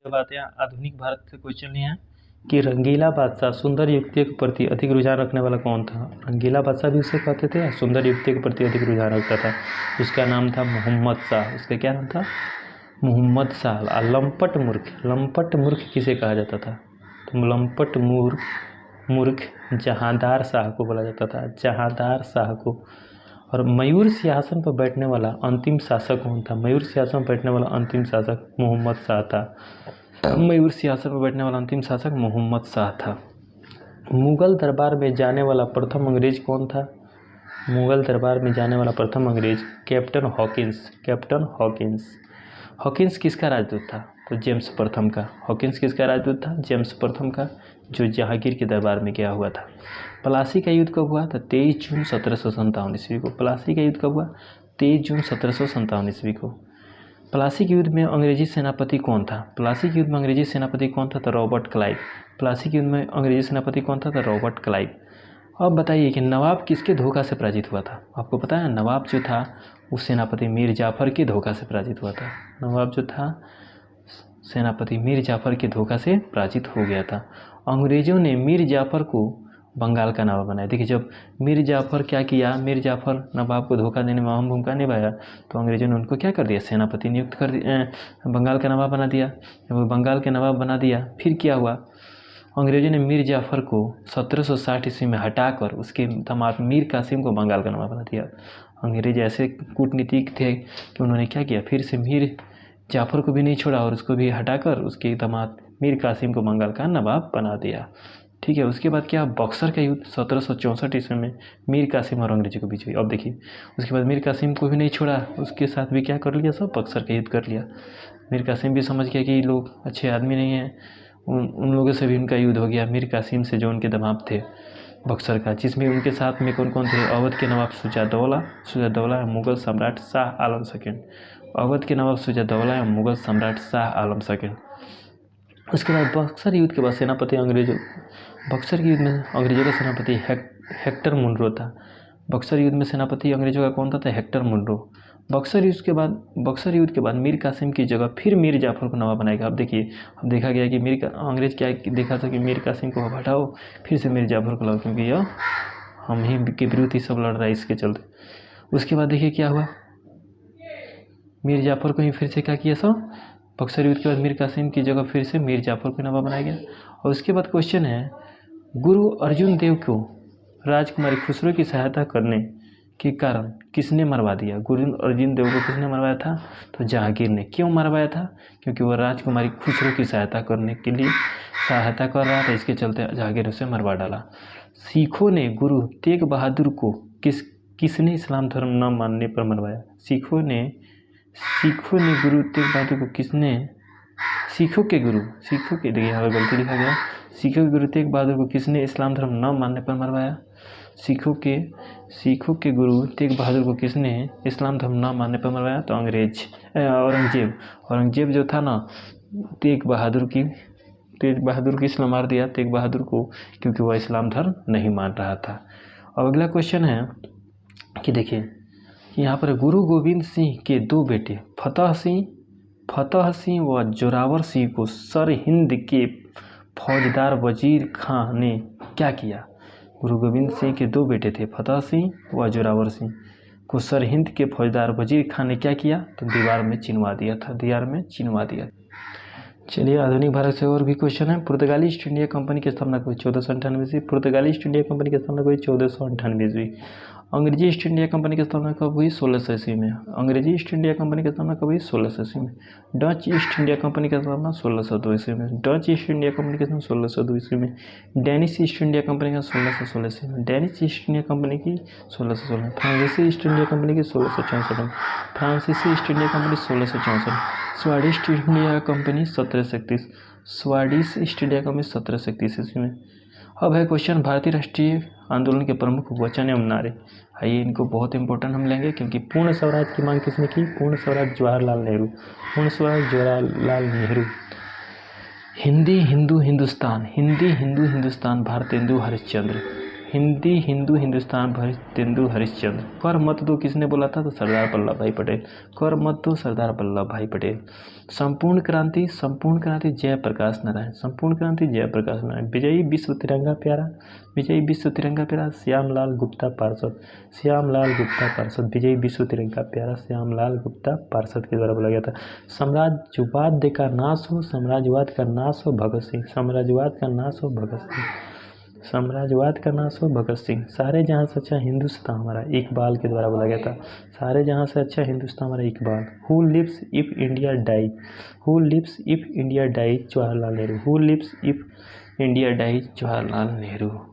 बात यहाँ आधुनिक भारत से क्वेश्चन है कि रंगीला बादशाह सुंदर युवतियों के प्रति अधिक रुझान रखने वाला कौन था। रंगीला बादशाह भी उसे कहते थे, सुंदर युवतियों के प्रति अधिक रुझान रखता था। उसका नाम था मोहम्मद शाह। उसका क्या नाम था? मोहम्मद शाह। लंपट मूर्ख किसे कहा जाता था? तो लंपट मूर्ख जहांदार शाह को बोला जाता था, जहांदार शाह को। और मयूर सिंहासन पर बैठने वाला अंतिम शासक कौन था? मयूर सिंहासन पर बैठने वाला अंतिम शासक मोहम्मद शाह था। मयूर सिंहासन पर बैठने वाला अंतिम शासक मोहम्मद शाह था। मुगल दरबार में जाने वाला प्रथम अंग्रेज कौन था? मुगल दरबार में जाने वाला प्रथम अंग्रेज कैप्टन हॉकिंस। हॉकिंस किसका राजदूत था? तो जेम्स प्रथम का। हॉकिंस किसका राजदूत था? जेम्स प्रथम का, जो जहांगीर के दरबार में गया हुआ था। प्लासी का युद्ध कब हुआ था? 23 जून 1757 ईस्वी को। प्लासी का युद्ध कब हुआ? 23 जून 1757 ईस्वी को। प्लासी के युद्ध में अंग्रेजी सेनापति कौन था? प्लासी के युद्ध में अंग्रेजी सेनापति कौन था? तो रॉबर्ट क्लाइव। प्लासी के युद्ध में अंग्रेजी सेनापति कौन था? तो रॉबर्ट क्लाइव। अब बताइए कि नवाब किसके धोखा से पराजित हुआ था? आपको पता है नवाब जो था वो सेनापति मीर जाफर के धोखा से पराजित हुआ था। नवाब जो था सेनापति मीर जाफर के धोखा से पराजित हो गया था। अंग्रेजों ने मीर जाफर को बंगाल का नवाब बनाया। देखिए, जब मीर जाफर क्या किया, मीर जाफर नवाब को धोखा देने में अहम भूमिका निभाया, तो अंग्रेजों ने उनको क्या कर दिया? सेनापति नियुक्त कर दिया, बंगाल का नवाब बना दिया। जब वो बंगाल के नवाब बना दिया, फिर क्या हुआ? अंग्रेजों ने मीर जाफर को 1760 ईस्वी में हटाकर उसके दामाद मीर कासिम को बंगाल का नवाब बना दिया। अंग्रेज ऐसे कूटनीतिक थे कि उन्होंने क्या किया, फिर से मीर जाफर को भी नहीं छोड़ा और उसको भी हटाकर उसके दामाद मीर कासिम को बंगाल का नवाब बना दिया। ठीक है। उसके बाद क्या? बक्सर का युद्ध 1764 ईस्वी में मीर कासिम और अंग्रेजों के बीच हुई। अब देखिए, उसके बाद मीर कासिम को भी नहीं छोड़ा, उसके साथ भी क्या कर लिया? सब बक्सर का युद्ध कर लिया। मीर कासिम भी समझ गया कि ये लोग अच्छे आदमी नहीं हैं, उन लोगों से भी उनका युद्ध हो गया। मीर कासिम से जो उनके दामाद थे बक्सर का, जिसमें उनके साथ में कौन कौन थे? अवध के नवाब शुजादौला, मुगल सम्राट शाह आलम सेकंड। अवध के नवाब शुजादौला या मुगल सम्राट शाह आलम सेकंड। उसके बाद बक्सर युद्ध के बाद बक्सर के युद्ध में अंग्रेजों का सेनापति हेक्टर मुनरो था। बक्सर युद्ध में सेनापति अंग्रेजों का कौन था? Hector Munro. बक्सर युद्ध के बाद मीर कासिम की जगह फिर मीर जाफर को नवाब बनाएगा। अब देखिए, अब देखा गया कि अंग्रेज क्या देखा था कि मीर कासिम को हटाओ, फिर से मीर जाफर को लाओ, क्योंकि यह हम ही के विरुद्ध ही सब लड़ रहा है, इसके चलते। उसके बाद देखिए क्या हुआ, मीर जाफर को ही फिर से क्या किया सब। बक्सर युद्ध के बाद मीर कासिम की जगह फिर से मीर जाफर को नवाब बनाया गया। और उसके बाद क्वेश्चन है, गुरु अर्जुन देव को राजकुमारी खुसरो की सहायता करने के कारण किसने मरवा दिया? गुरु अर्जुन देव को किसने मरवाया था? तो जहांगीर ने। क्यों मरवाया था? क्योंकि वह राजकुमारी खुसरो की सहायता करने के लिए सहायता कर रहा था, इसके चलते जहांगीर ने उसे मरवा डाला। सिखों ने गुरु तेग बहादुर को किसने इस्लाम धर्म न मानने पर मरवाया? सिखों ने गुरु तेग बहादुर को देखिए यहाँ पर गलती लिखा गया। सिखों के गुरु तेग बहादुर को किसने इस्लाम धर्म न मानने पर मरवाया? सिखों के गुरु तेग बहादुर को किसने इस्लाम धर्म न मानने पर मरवाया? तो औरंगजेब जो था ना, तेग बहादुर किसने मार दिया? तेग बहादुर को, क्योंकि वह इस्लाम धर्म नहीं मान रहा था। और अगला क्वेश्चन है कि देखिए यहाँ पर गुरु गोविंद सिंह के दो बेटे फतेह सिंह व जोरावर सिंह को सरहिंद के फौजदार वजीर खां ने क्या किया? गुरु गोविंद सिंह के दो बेटे थे, फतेह सिंह व जोरावर सिंह को सरहिंद के फौजदार वजीर खां ने क्या किया? तो दीवार में चिनवा दिया। चलिए, आधुनिक भारत से और भी क्वेश्चन है। पुर्तगाली ईस्ट इंडिया कंपनी की स्थापना हुई 1498 ईस्वी। पुर्तगाली ईस्ट इंडिया कंपनी की स्थापना हुई 1498 ईस्वी। अंग्रेजी ईस्ट इंडिया कंपनी की स्थापना कब हुई? 1600 ईस्वी में। अंग्रेजी ईस्ट इंडिया कंपनी की स्थापना कब हुई? 1600 ईस्वी में। डच ईस्ट इंडिया कंपनी की स्थापना 1602 ईस्वी में। डच ईस्ट इंडिया कंपनी की स्थापना 1602 ईस्वी में। डेनिश ईस्ट इंडिया कंपनी का 1616 ईस्वी में। डेनिश ईस्ट इंडिया कंपनी की 1616 में। फ्रांसीसी ईस्ट इंडिया कंपनी की 1664 में। फ्रांसीसी east India company 1664। Swedish east India company 1731। Swedish east India company 1731 ईस्वी में। अब है क्वेश्चन, भारतीय राष्ट्रीय आंदोलन के प्रमुख वचन एवं नारे। आइए, इनको बहुत इंपॉर्टेंट हम लेंगे, क्योंकि पूर्ण स्वराज की मांग किसने की? पूर्ण स्वराज जवाहरलाल नेहरू। हिंदी हिंदू हिंदुस्तान, भारतेंदु हरिश्चंद्र। हिंदी हिंदू हिंदुस्तान भरित तेंदु हरिश्चंद्र। कर मत दो किसने बोला था? तो सरदार वल्लभ भाई पटेल। कर मत दो सरदार वल्लभ भाई पटेल। संपूर्ण क्रांति जयप्रकाश नारायण। संपूर्ण क्रांति जयप्रकाश नारायण। विजयी विश्व तिरंगा प्यारा, विजयी विश्व तिरंगा प्यारा श्यामलाल गुप्ता पार्षद। श्यामलाल गुप्ता पार्षद। विजयी विश्व तिरंगा प्यारा श्यामलाल गुप्ता पार्षद के द्वारा बोला गया था। साम्राज्यवाद का नाश हो, साम्राज्यवाद का नाश हो भगत सिंह। साम्राज्यवाद का नाश हो भगत सिंह। साम्राज्यवाद का नाश हो भगत सिंह। सारे जहाँ से अच्छा हिंदुस्तान हमारा, इकबाल के द्वारा बोला गया था। सारे जहाँ से अच्छा हिंदुस्तान हमारा, Iqbal. Who lives if India die, who lives if India die, Jawaharlal Nehru. Who lives if India die, Jawaharlal Nehru.